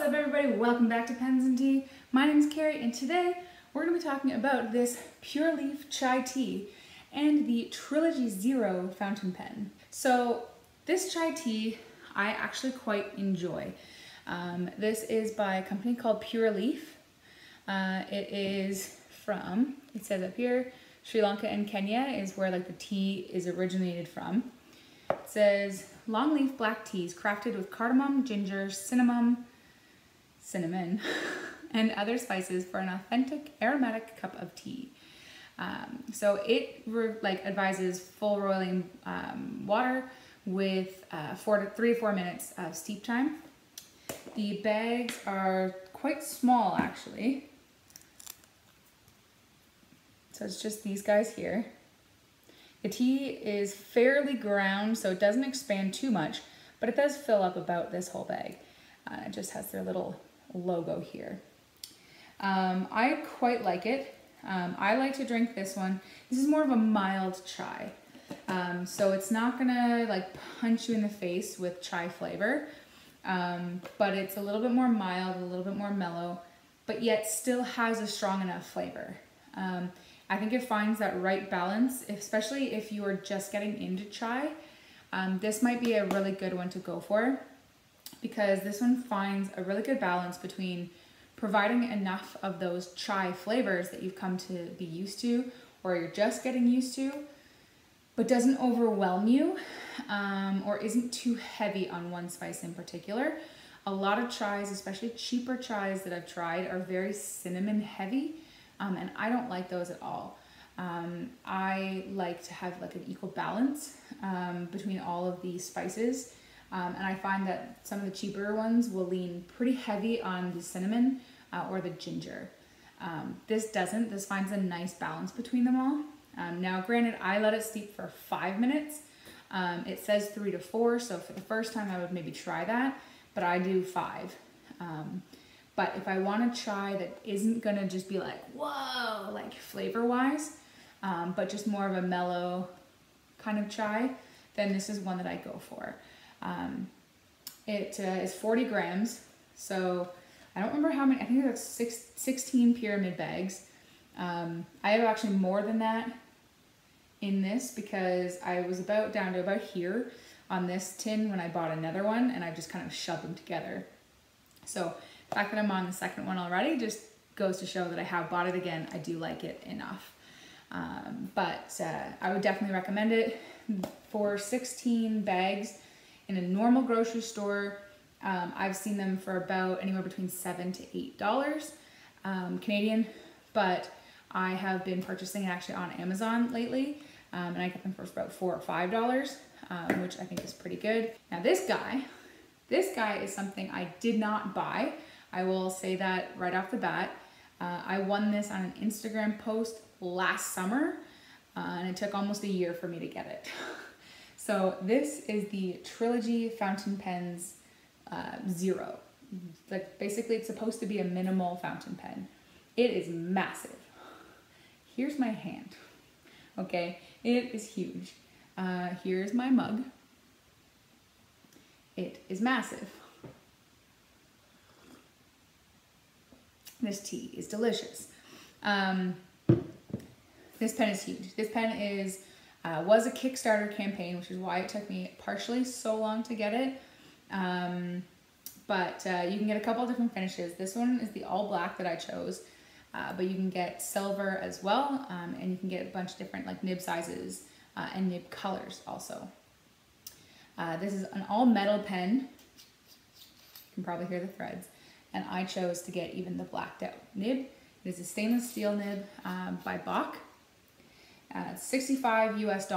What's up everybody? Welcome back to Pens and Tea. My name is Carrie and today we're going to be talking about this Pure Leaf Chai Tea and the Trilogy Zero fountain pen. So this chai tea I actually quite enjoy. This is by a company called Pure Leaf. It is from, it says up here, Sri Lanka and Kenya is where like the tea is originated from. It says long leaf black teas crafted with cardamom, ginger, cinnamon, and other spices for an authentic aromatic cup of tea. So it advises full boiling water with 3 to 4 minutes of steep time. The bags are quite small actually. So it's just these guys here. The tea is fairly ground, so it doesn't expand too much, but it does fill up about this whole bag. It just has their little logo here. I quite like it. I like to drink this one. This is more of a mild chai. So it's not gonna like punch you in the face with chai flavor, but it's a little bit more mild, a little bit more mellow, but yet still has a strong enough flavor. I think it finds that right balance, especially if you are just getting into chai. This might be a really good one to go for because this one finds a really good balance between providing enough of those chai flavors that you've come to be used to or you're just getting used to, but doesn't overwhelm you or isn't too heavy on one spice in particular. A lot of chais, especially cheaper chais that I've tried, are very cinnamon heavy. And I don't like those at all. I like to have like an equal balance between all of these spices. And I find that some of the cheaper ones will lean pretty heavy on the cinnamon or the ginger. This doesn't. This finds a nice balance between them all. Now granted, I let it steep for 5 minutes. It says 3 to 4, so for the first time I would maybe try that, but I do 5. But if I want a chai that isn't gonna just be like, whoa, like flavor wise, but just more of a mellow kind of chai, then this is one that I go for. It is 40 grams, so I don't remember how many, I think it's 16 pyramid bags. I have actually more than that in this because I was down to about here on this tin when I bought another one and I just kind of shoved them together. So the fact that I'm on the second one already just goes to show that I have bought it again. I do like it enough. But I would definitely recommend it for 16 bags in a normal grocery store. I've seen them for about anywhere between $7 to $8 Canadian, but I have been purchasing it actually on Amazon lately, and I get them for about $4 or $5, which I think is pretty good. Now this guy is something I did not buy. I will say that right off the bat. I won this on an Instagram post last summer, and it took almost a year for me to get it. So this is the Trilogy Fountain Pens Zero. Like basically it's supposed to be a minimal fountain pen. It is massive. Here's my hand. Okay, it is huge. Here's my mug. It is massive. This tea is delicious. This pen is huge. This pen was a Kickstarter campaign, which is why it took me partially so long to get it. But you can get a couple different finishes. This one is the all black that I chose, but you can get silver as well, and you can get a bunch of different like nib sizes and nib colors also. This is an all metal pen. You can probably hear the threads. And I chose to get even the blacked out nib. It is a stainless steel nib by Bach. It's $65 US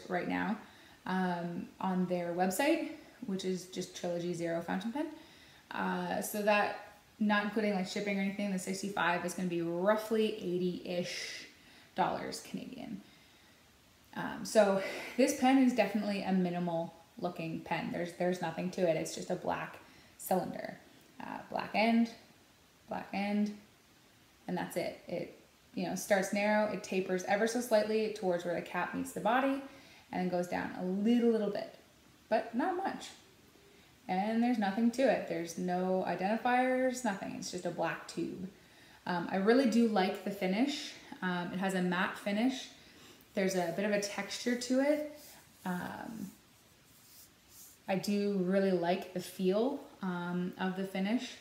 right now on their website, which is just Trilogy Zero fountain pen. So that, not including like shipping or anything, the 65 is going to be roughly $80-ish Canadian. So this pen is definitely a minimal looking pen. There's nothing to it. It's just a black cylinder. Black end, and that's it. It starts narrow, it tapers ever so slightly towards where the cap meets the body, and then goes down a little bit, but not much. and there's nothing to it. There's no identifiers, nothing. It's just a black tube. I really do like the finish. It has a matte finish. There's a bit of a texture to it. I do really like the feel of the finish.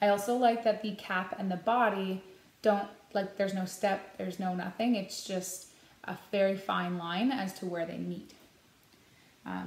I also like that the cap and the body don't, like, there's no step, there's no nothing. It's just a very fine line as to where they meet.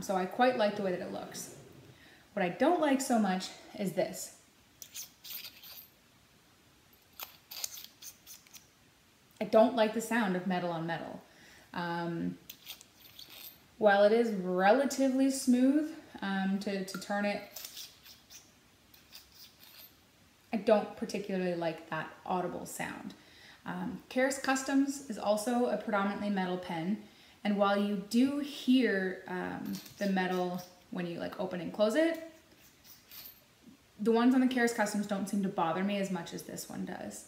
So I quite like the way that it looks. What I don't like so much is this. I don't like the sound of metal on metal. While it is relatively smooth to turn it, I don't particularly like that audible sound. Karis Customs is also a predominantly metal pen, and while you do hear the metal when you like open and close it, the ones on the Karis Customs don't seem to bother me as much as this one does.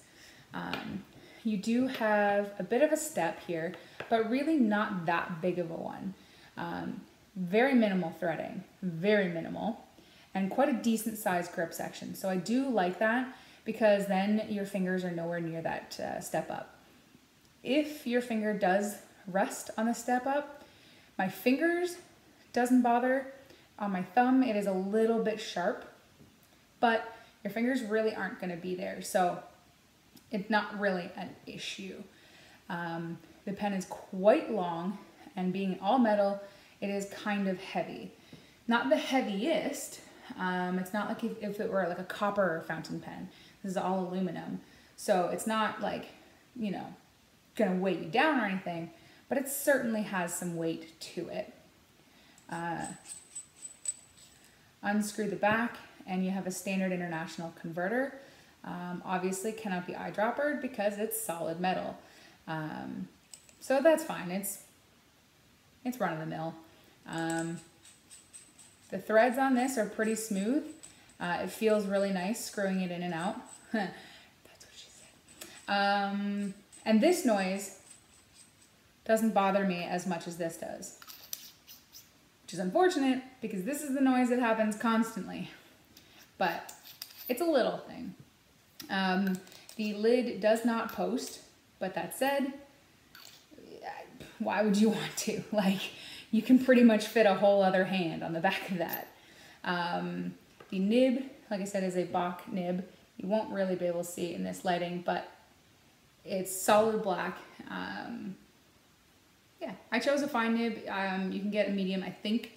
You do have a bit of a step here, but really not that big of a one. Very minimal threading, very minimal, and quite a decent sized grip section. So I do like that because then your fingers are nowhere near that step up. If your finger does rest on the step up, my fingers doesn't bother. On my thumb, it is a little bit sharp, but your fingers really aren't going to be there. So it's not really an issue. The pen is quite long, and being all metal, it is kind of heavy. Not the heaviest. It's not like if it were like a copper fountain pen. This is all aluminum. So it's not like, you know, gonna weigh you down or anything, but it certainly has some weight to it. Unscrew the back and you have a standard international converter. Obviously cannot be eyedroppered because it's solid metal. So that's fine. It's run of the mill. The threads on this are pretty smooth. It feels really nice screwing it in and out. That's what she said. And this noise doesn't bother me as much as this does, which is unfortunate because this is the noise that happens constantly, but it's a little thing. The lid does not post, but that said, why would you want to? Like, you can pretty much fit a whole other hand on the back of that. The nib, like I said, is a Bach nib. You won't really be able to see it in this lighting, but it's solid black. Yeah, I chose a fine nib. You can get a medium. I think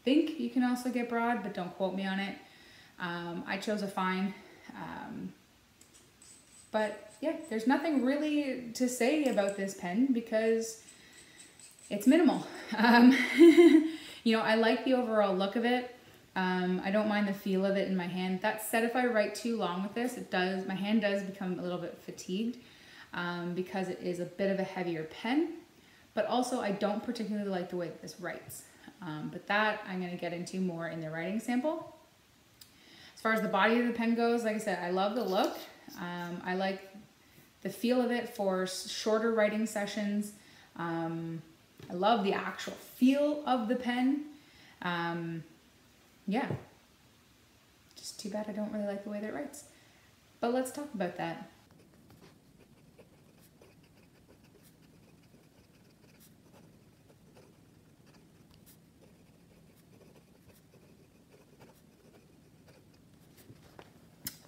you can also get broad, but don't quote me on it. I chose a fine. But yeah, there's nothing really to say about this pen because it's minimal. You know, I like the overall look of it. I don't mind the feel of it in my hand. That said, if I write too long with this, my hand does become a little bit fatigued because it is a bit of a heavier pen, but also I don't particularly like the way that this writes. But that I'm going to get into more in the writing sample. As far as the body of the pen goes, like I said, I love the look. I like the feel of it for shorter writing sessions. I love the actual feel of the pen. Yeah, just too bad I don't really like the way that it writes. But let's talk about that.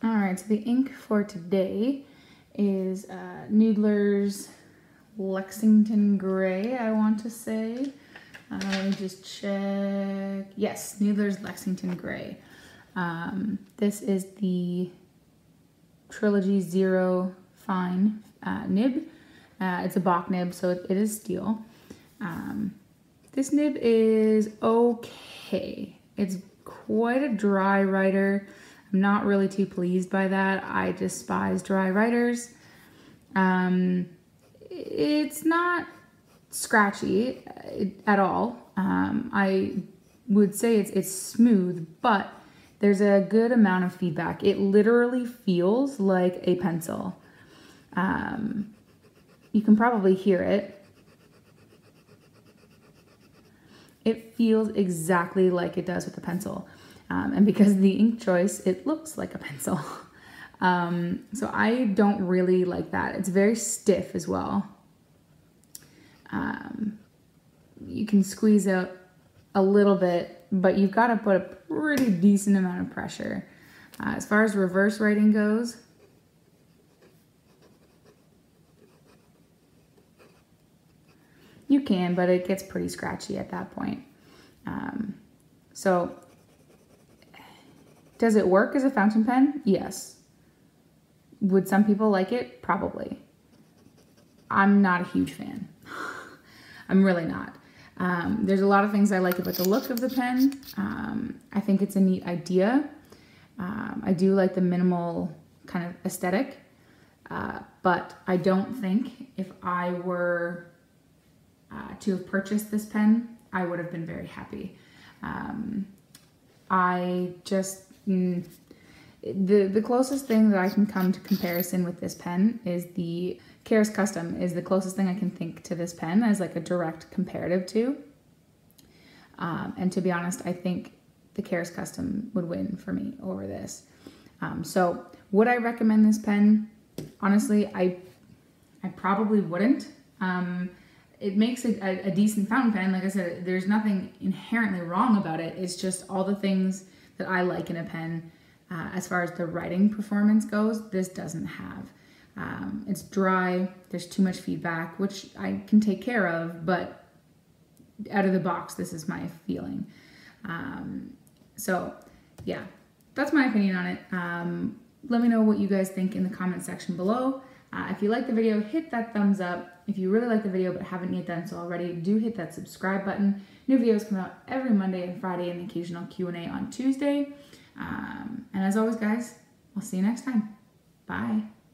All right, so the ink for today is Noodler's Lexington Gray, I want to say. Let me just check. Yes, Noodler's Lexington Gray. This is the Trilogy Zero Fine nib. It's a Bach nib, so it is steel. This nib is okay. It's quite a dry writer. I'm not really too pleased by that. I despise dry writers. It's not scratchy at all. I would say it's smooth, but there's a good amount of feedback. It literally feels like a pencil. You can probably hear it. It feels exactly like it does with the pencil. And because of the ink choice, it looks like a pencil. So I don't really like that. It's very stiff as well. You can squeeze out a little bit, but you've got to put a pretty decent amount of pressure. As far as reverse writing goes, you can, but it gets pretty scratchy at that point. So does it work as a fountain pen? Yes. Would some people like it? Probably. I'm not a huge fan. I'm really not. There's a lot of things I like about the look of the pen. I think it's a neat idea. I do like the minimal kind of aesthetic, but I don't think if I were to have purchased this pen, I would have been very happy. I just, the closest thing that I can come to comparison with this pen is the Karas Custom is the closest thing I can think to this pen as like a direct comparative to. And to be honest, I think the Karas Custom would win for me over this. So would I recommend this pen? Honestly, I probably wouldn't. It makes a decent fountain pen. Like I said, there's nothing inherently wrong about it. It's just all the things that I like in a pen. As far as the writing performance goes, this doesn't have. It's dry, there's too much feedback, which I can take care of, but out of the box, this is my feeling. So yeah, that's my opinion on it. Let me know what you guys think in the comment section below. If you like the video, hit that thumbs up. If you really like the video but haven't yet done so already, do hit that subscribe button. New videos come out every Monday and Friday, and occasional Q&A on Tuesday. And as always, guys, I'll see you next time. Bye.